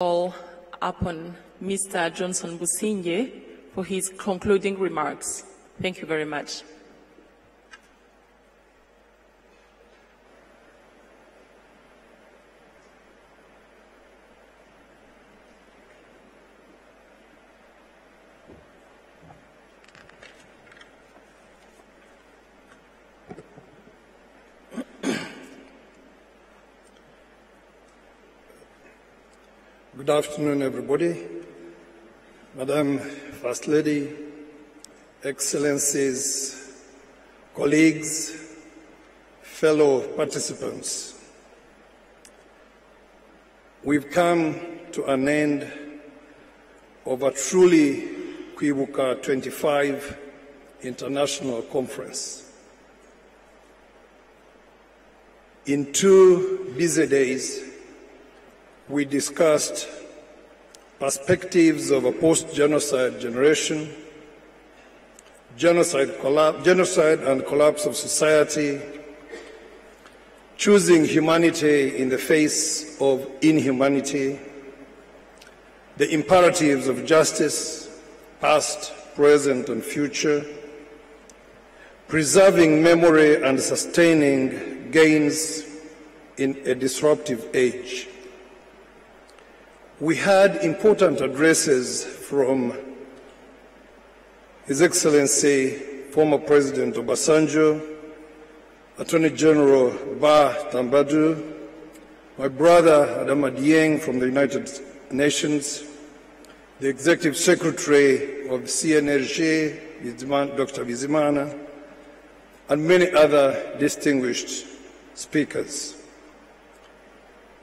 Call upon Mr. Johnston Busingye for his concluding remarks. Thank you very much. Good afternoon, everybody. Madam First Lady, Excellencies, colleagues, fellow participants. We've come to an end of a truly Kwibuka 25 International Conference. In 2 busy days, we discussed perspectives of a post-genocide generation, genocide and collapse of society, choosing humanity in the face of inhumanity, the imperatives of justice, past, present, and future, preserving memory and sustaining gains in a disruptive age. We had important addresses from His Excellency, former President Obasanjo, Attorney General Ba Tambadou, my brother Adama Dieng from the United Nations, the Executive Secretary of CNRG, Dr. Bizimana, and many other distinguished speakers.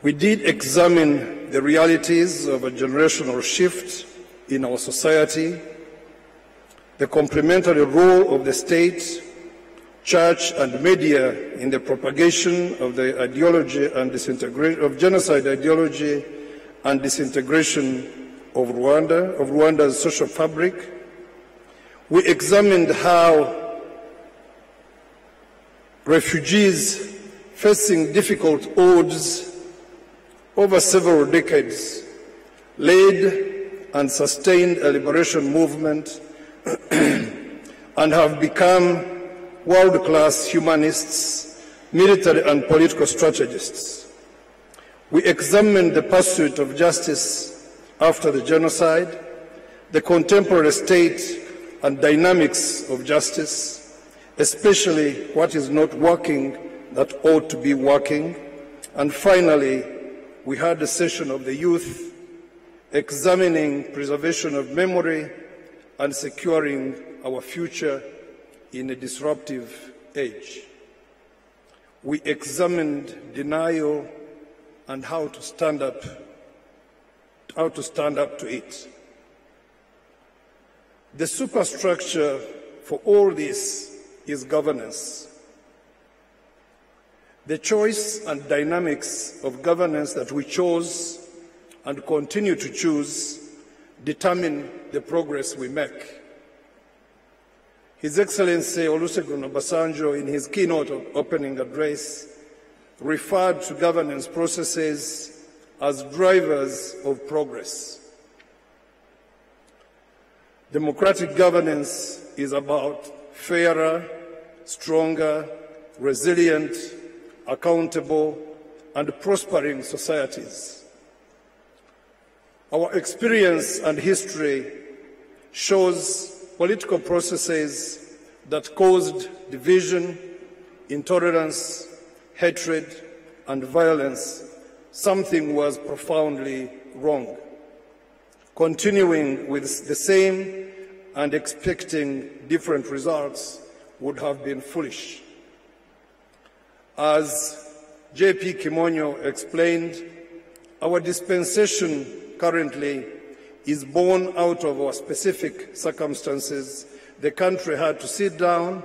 We did examine the realities of a generational shift in our society, the complementary role of the state, church, and media in the propagation of the ideology and disintegration of genocide ideology and disintegration of Rwanda's social fabric. We examined how refugees facing difficult odds over several decades led and sustained a liberation movement and have become world-class humanists, military and political strategists. We examined the pursuit of justice after the genocide, the contemporary state and dynamics of justice, especially what is not working that ought to be working, and finally, we had a session of the youth examining preservation of memory and securing our future in a disruptive age. We examined denial and how to stand up to it. The superstructure for all this is governance. The choice and dynamics of governance that we chose and continue to choose determine the progress we make. His Excellency Olusegun Obasanjo, in his keynote opening address, referred to governance processes as drivers of progress. Democratic governance is about fairer, stronger, resilient, accountable, and prospering societies. Our experience and history shows political processes that caused division, intolerance, hatred, and violence. Something was profoundly wrong. Continuing with the same and expecting different results would have been foolish. As J.P. Kimonyo explained, our dispensation currently is born out of our specific circumstances. The country had to sit down,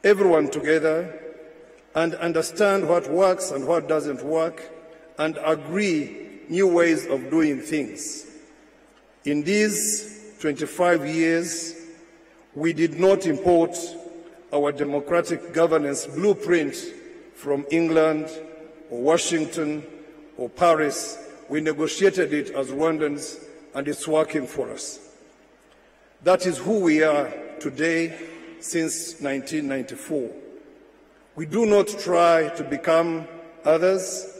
everyone together, and understand what works and what doesn't work, and agree new ways of doing things. In these 25 years, we did not import our democratic governance blueprint from England or Washington or Paris we negotiated it as Rwandans, and it's working for us. That is who we are today since 1994. We do not try to become others.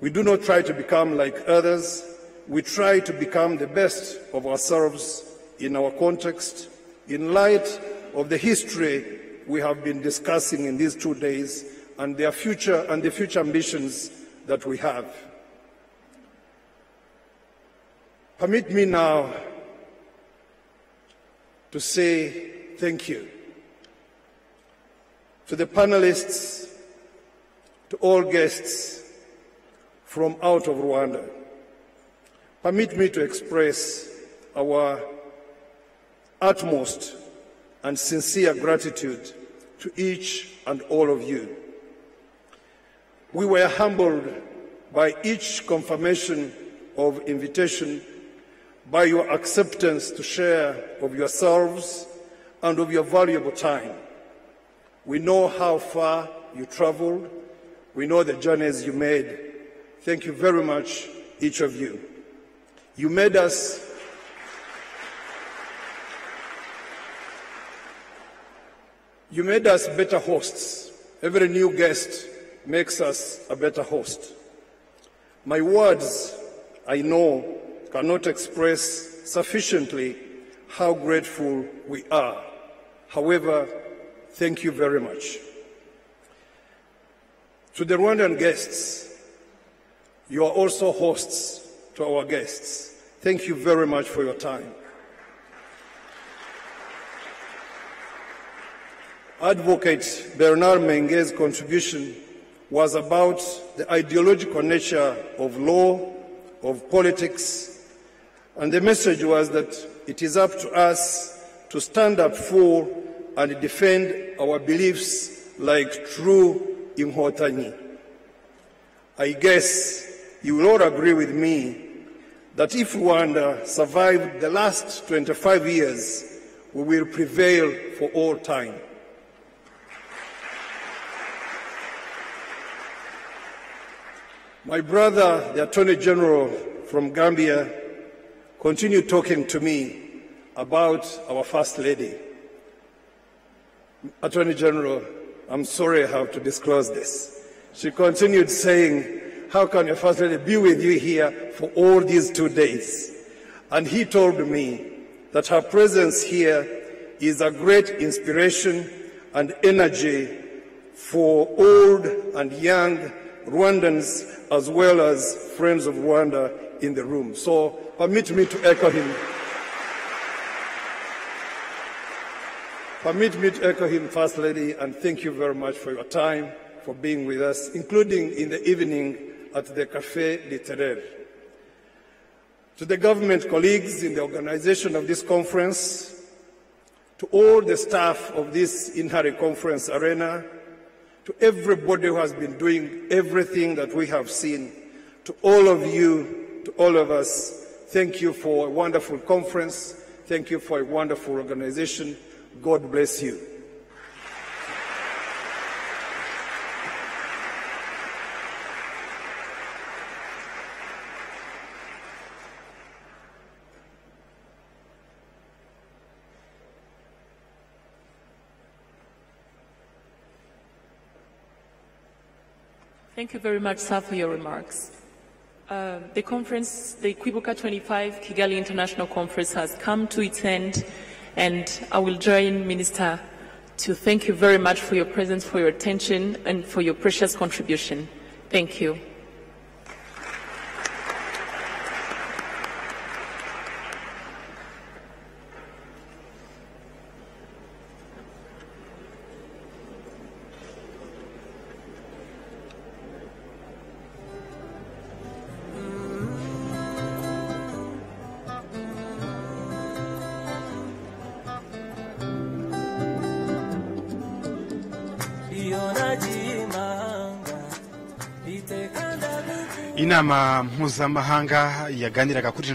We do not try to become like others. We try to become the best of ourselves in our context, in light of the history we have been discussing in these 2 days and the future ambitions that we have. Permit me now to say thank you to the panelists, to all guests from out of Rwanda. Permit me to express our utmost and sincere gratitude to each and all of you. We were humbled by each confirmation of invitation, by your acceptance to share of yourselves and of your valuable time. We know how far you traveled. We know the journeys you made. Thank you very much, each of you. You made us better hosts. Every new guest makes us a better host. My words, I know, cannot express sufficiently how grateful we are. However, thank you very much. To the Rwandan guests, you are also hosts to our guests. Thank you very much for your time. Advocate Bernard Menge's contribution was about the ideological nature of law, of politics, and the message was that it is up to us to stand up for and defend our beliefs like true Inhotanyi. I guess you will all agree with me that if Rwanda survived the last 25 years, we will prevail for all time. My brother, the Attorney General from Gambia, continued talking to me about our First Lady. Attorney General, I'm sorry I have to disclose this. She continued saying, how can your First Lady be with you here for all these 2 days? And he told me that her presence here is a great inspiration and energy for old and young Rwandans as well as friends of Rwanda in the room. So permit me to echo him. Permit me to echo him, First Lady, and thank you very much for your time, for being with us, including in the evening at the Café Littéraire. To the government colleagues in the organization of this conference, to all the staff of this Inhari Conference Arena, to everybody who has been doing everything that we have seen, to all of you, to all of us, thank you for a wonderful conference. Thank you for a wonderful organization. God bless you. Thank you very much, sir, for your remarks. The conference, the Kwibuka 25 Kigali International Conference has come to its end, and I will join Minister to thank you very much for your presence, for your attention, and for your precious contribution. Thank you. Inama mpuzamahanga yaganiraga kuri